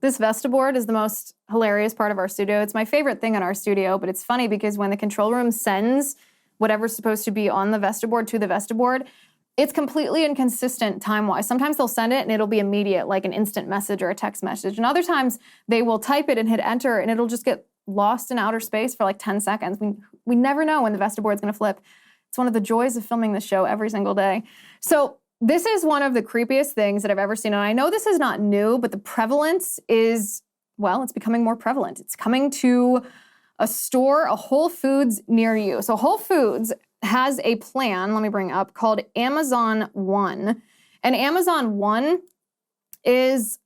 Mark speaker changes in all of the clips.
Speaker 1: This Vesta board is the most hilarious part of our studio. It's my favorite thing in our studio, but it's funny because when the control room sends whatever's supposed to be on the Vesta board to the Vesta board, it's completely inconsistent time-wise. Sometimes they'll send it and it'll be immediate, like an instant message or a text message. And other times they will type it and hit enter and it'll just get lost in outer space for like 10 seconds. We never know when the Vesta board's gonna flip. It's one of the joys of filming this show every single day. So this is one of the creepiest things that I've ever seen. And I know this is not new, but the prevalence is, well, it's becoming more prevalent. It's coming to a store, a Whole Foods near you. So Whole Foods has a plan, let me bring up, called Amazon One. And Amazon One is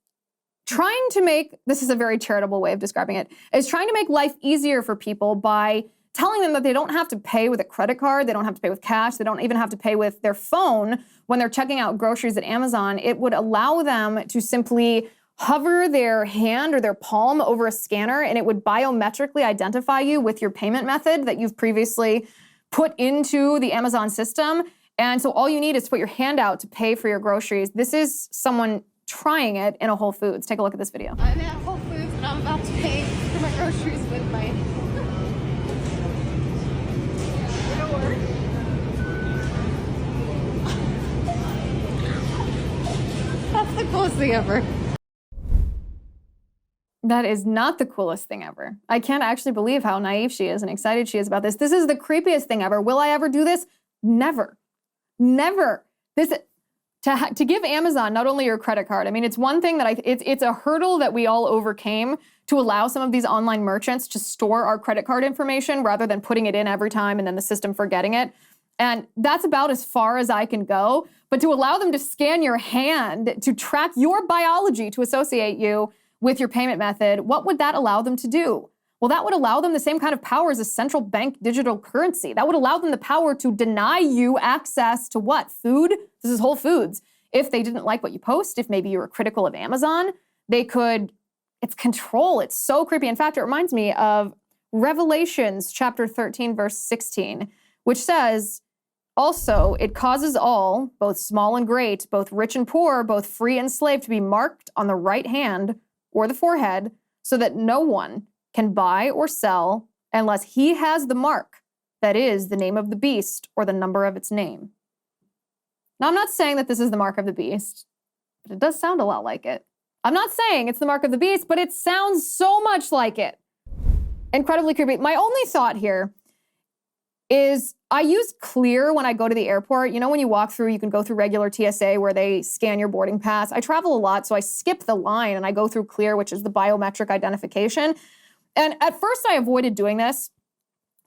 Speaker 1: trying to make, this is a very charitable way of describing it, is trying to make life easier for people by telling them that they don't have to pay with a credit card, they don't have to pay with cash, they don't even have to pay with their phone when they're checking out groceries at Amazon. It would allow them to simply hover their hand or their palm over a scanner and it would biometrically identify you with your payment method that you've previously put into the Amazon system. And so all you need is to put your hand out to pay for your groceries. This is someone trying it in a Whole Foods. Take a look at this video.
Speaker 2: I'm at Whole Foods and I'm about to pay for my groceries with my That's the coolest thing ever.
Speaker 1: That is not the coolest thing ever. I can't actually believe how naive she is and excited she is about this. This is the creepiest thing ever. Will I ever do this? Never. Never. To give Amazon not only your credit card, I mean, it's one thing that it's a hurdle that we all overcame to allow some of these online merchants to store our credit card information rather than putting it in every time and then the system forgetting it. And that's about as far as I can go. But to allow them to scan your hand, to track your biology, to associate you with your payment method, what would that allow them to do? Well, that would allow them the same kind of power as a central bank digital currency. That would allow them the power to deny you access to what? Food? This is Whole Foods. If they didn't like what you post, if maybe you were critical of Amazon, they could, it's control. It's so creepy. In fact, it reminds me of Revelations chapter 13, verse 16, which says, also, it causes all, both small and great, both rich and poor, both free and slave, to be marked on the right hand or the forehead, so that no one can buy or sell unless he has the mark, that is, the name of the beast or the number of its name. Now, I'm not saying that this is the mark of the beast, but it does sound a lot like it. I'm not saying it's the mark of the beast, but it sounds so much like it. Incredibly creepy. My only thought here is I use Clear when I go to the airport. You know, when you walk through, you can go through regular TSA where they scan your boarding pass. I travel a lot, so I skip the line and I go through Clear, which is the biometric identification. And at first I avoided doing this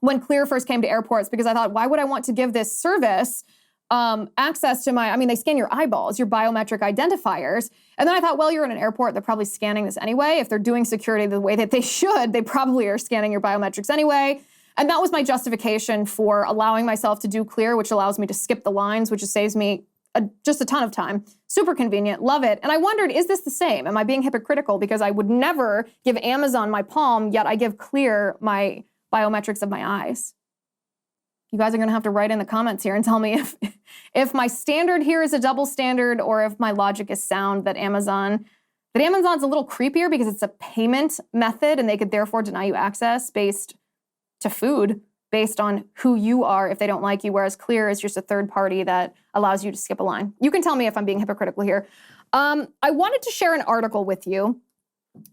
Speaker 1: when Clear first came to airports because I thought, why would I want to give this service access to they scan your eyeballs, your biometric identifiers. And then I thought, well, you're in an airport, they're probably scanning this anyway. If they're doing security the way that they should, they probably are scanning your biometrics anyway. And that was my justification for allowing myself to do Clear, which allows me to skip the lines, which saves me just a ton of time. Super convenient, love it. And I wondered, is this the same? Am I being hypocritical? Because I would never give Amazon my palm, yet I give Clear my biometrics of my eyes. You guys are gonna have to write in the comments here and tell me if my standard here is a double standard or if my logic is sound that Amazon's a little creepier because it's a payment method and they could therefore deny you access based to food based on who you are if they don't like you, whereas Clear is just a third party that allows you to skip a line. You can tell me if I'm being hypocritical here. I wanted to share an article with you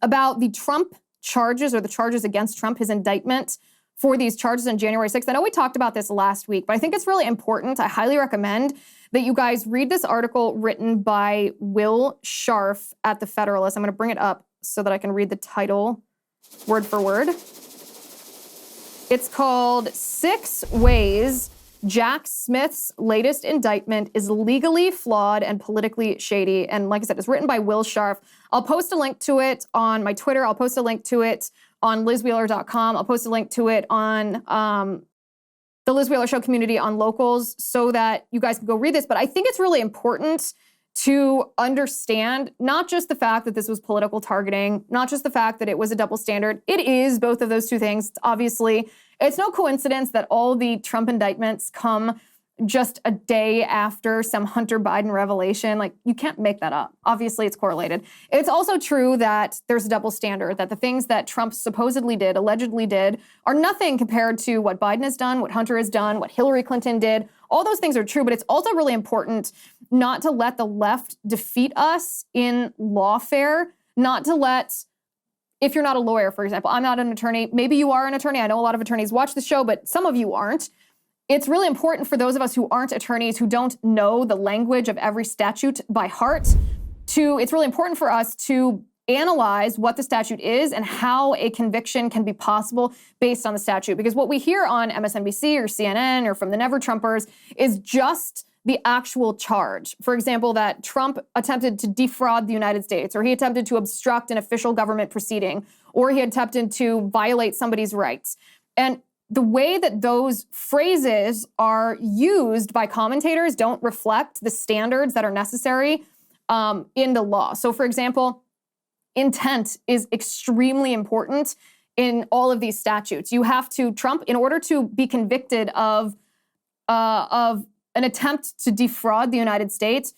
Speaker 1: about the Trump charges or the charges against Trump, his indictment for these charges on January 6th. I know we talked about this last week, but I think it's really important. I highly recommend that you guys read this article written by Will Scharf at The Federalist. I'm gonna bring it up so that I can read the title word for word. It's called 6 Ways Jack Smith's Latest Indictment is Legally Flawed and Politically Shady. And like I said, it's written by Will Scharf. I'll post a link to it on my Twitter. I'll post a link to it on LizWheeler.com. I'll post a link to it on the Liz Wheeler Show community on Locals so that you guys can go read this. But I think it's really important to understand not just the fact that this was political targeting, not just the fact that it was a double standard. It is both of those two things. Obviously, it's no coincidence that all the Trump indictments come just a day after some Hunter Biden revelation. Like, you can't make that up. Obviously, it's correlated. It's also true that there's a double standard, that the things that Trump supposedly did, allegedly did, are nothing compared to what Biden has done, what Hunter has done, what Hillary Clinton did. All those things are true, but it's also really important not to let the left defeat us in lawfare, not to let, if you're not a lawyer, for example, I'm not an attorney, maybe you are an attorney. I know a lot of attorneys watch the show, but some of you aren't. It's really important for those of us who aren't attorneys, who don't know the language of every statute by heart, it's really important for us to analyze what the statute is and how a conviction can be possible based on the statute. Because what we hear on MSNBC or CNN or from the Never Trumpers is just the actual charge. For example, that Trump attempted to defraud the United States, or he attempted to obstruct an official government proceeding, or he attempted to violate somebody's rights. And the way that those phrases are used by commentators don't reflect the standards that are necessary in the law. So, for example, intent is extremely important in all of these statutes. You have to, Trump, in order to be convicted of an attempt to defraud the United States,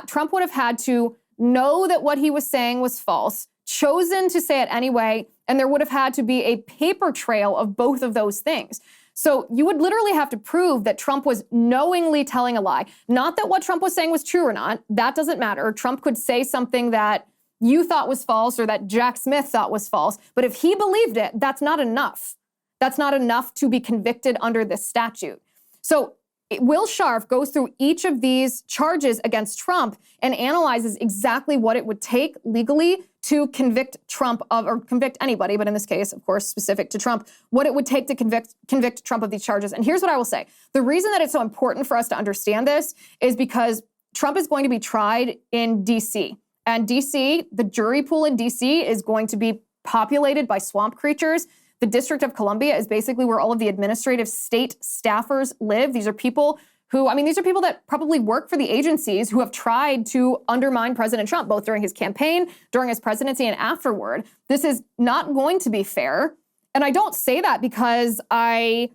Speaker 1: Trump would have had to know that what he was saying was false, chosen to say it anyway, and there would have had to be a paper trail of both of those things. So you would literally have to prove that Trump was knowingly telling a lie. Not that what Trump was saying was true or not. That doesn't matter. Trump could say something that you thought was false or that Jack Smith thought was false. But if he believed it, that's not enough. That's not enough to be convicted under this statute. So Will Scharf goes through each of these charges against Trump and analyzes exactly what it would take legally to convict Trump of, or convict anybody, but in this case, of course, specific to Trump, what it would take to convict Trump of these charges. And here's what I will say. The reason that it's so important for us to understand this is because Trump is going to be tried in D.C. And D.C., the jury pool in D.C. is going to be populated by swamp creatures. The District of Columbia is basically where all of the administrative state staffers live. These are people these are people that probably work for the agencies who have tried to undermine President Trump, both during his campaign, during his presidency, and afterward. This is not going to be fair. And I don't say that because I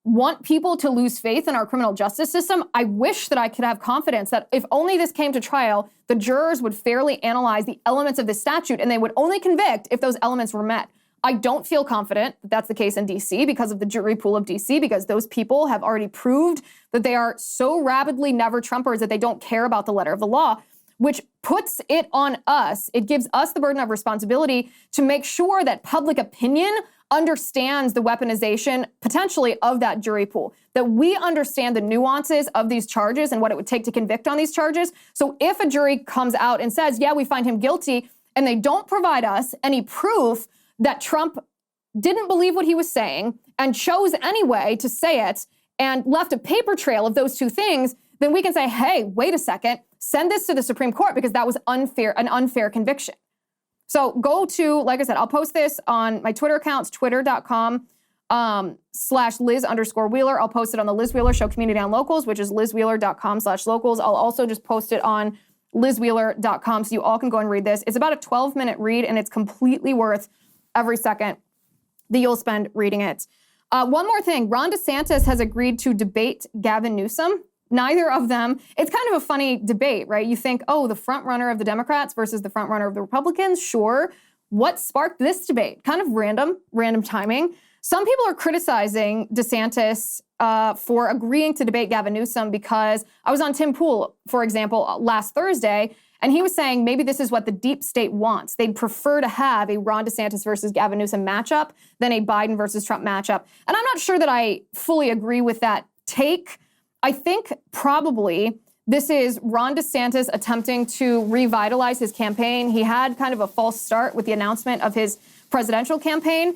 Speaker 1: want people to lose faith in our criminal justice system. I wish that I could have confidence that if only this came to trial, the jurors would fairly analyze the elements of this statute and they would only convict if those elements were met. I don't feel confident that that's the case in D.C. because of the jury pool of D.C., because those people have already proved that they are so rabidly never Trumpers that they don't care about the letter of the law, which puts it on us. It gives us the burden of responsibility to make sure that public opinion understands the weaponization potentially of that jury pool, that we understand the nuances of these charges and what it would take to convict on these charges. So if a jury comes out and says, yeah, we find him guilty, and they don't provide us any proof that Trump didn't believe what he was saying and chose anyway to say it and left a paper trail of those two things, then we can say, hey, wait a second, send this to the Supreme Court because that was an unfair conviction. So go to, like I said, I'll post this on my Twitter accounts, twitter.com /Liz_Wheeler. I'll post it on the Liz Wheeler Show Community on Locals, which is lizwheeler.com/locals. I'll also just post it on lizwheeler.com so you all can go and read this. It's about a 12-minute read and it's completely worth every second that you'll spend reading it. One more thing, Ron DeSantis has agreed to debate Gavin Newsom. Neither of them, it's kind of a funny debate, right? You think, oh, the front runner of the Democrats versus the front runner of the Republicans, sure. What sparked this debate? Kind of random timing. Some people are criticizing DeSantis for agreeing to debate Gavin Newsom because I was on Tim Pool, for example, last Thursday, and he was saying maybe this is what the deep state wants. They'd prefer to have a Ron DeSantis versus Gavin Newsom matchup than a Biden versus Trump matchup. And I'm not sure that I fully agree with that take. I think probably this is Ron DeSantis attempting to revitalize his campaign. He had kind of a false start with the announcement of his presidential campaign.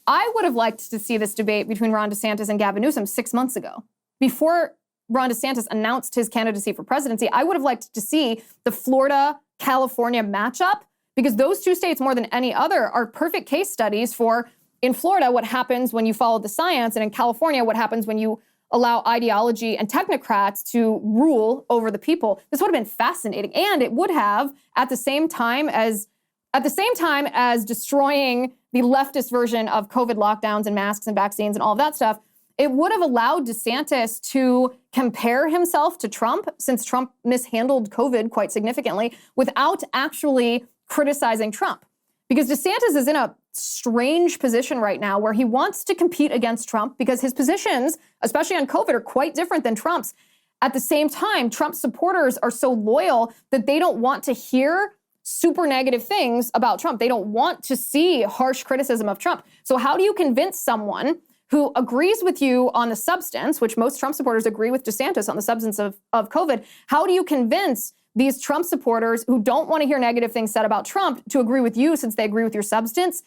Speaker 1: I would have liked to see this debate between Ron DeSantis and Gavin Newsom 6 months ago. Before Ron DeSantis announced his candidacy for presidency, I would have liked to see the Florida-California matchup because those two states, more than any other, are perfect case studies for, in Florida, what happens when you follow the science, and in California, what happens when you allow ideology and technocrats to rule over the people. This would have been fascinating. And it would have, at the same time as destroying the leftist version of COVID lockdowns and masks and vaccines and all of that stuff, It would have allowed DeSantis to compare himself to Trump, since Trump mishandled COVID quite significantly, without actually criticizing Trump. Because DeSantis is in a strange position right now where he wants to compete against Trump because his positions, especially on COVID, are quite different than Trump's. At the same time, Trump supporters are so loyal that they don't want to hear super negative things about Trump. They don't want to see harsh criticism of Trump. So how do you convince someone who agrees with you on the substance, which most Trump supporters agree with DeSantis on the substance of COVID, how do you convince these Trump supporters who don't want to hear negative things said about Trump to agree with you since they agree with your substance?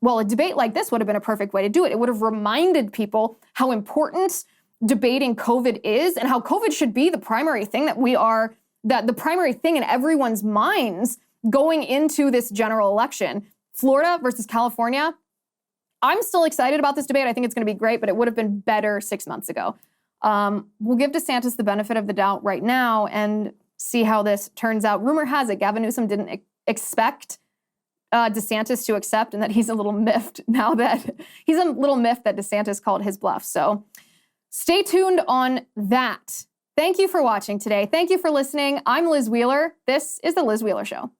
Speaker 1: Well, a debate like this would have been a perfect way to do it. It would have reminded people how important debating COVID is and how COVID should be the primary thing that the primary thing in everyone's minds going into this general election. Florida versus California. I'm still excited about this debate. I think it's going to be great, but it would have been better 6 months ago. We'll give DeSantis the benefit of the doubt right now and see how this turns out. Rumor has it Gavin Newsom didn't expect DeSantis to accept, and that he's a little miffed now that DeSantis called his bluff. So stay tuned on that. Thank you for watching today. Thank you for listening. I'm Liz Wheeler. This is The Liz Wheeler Show.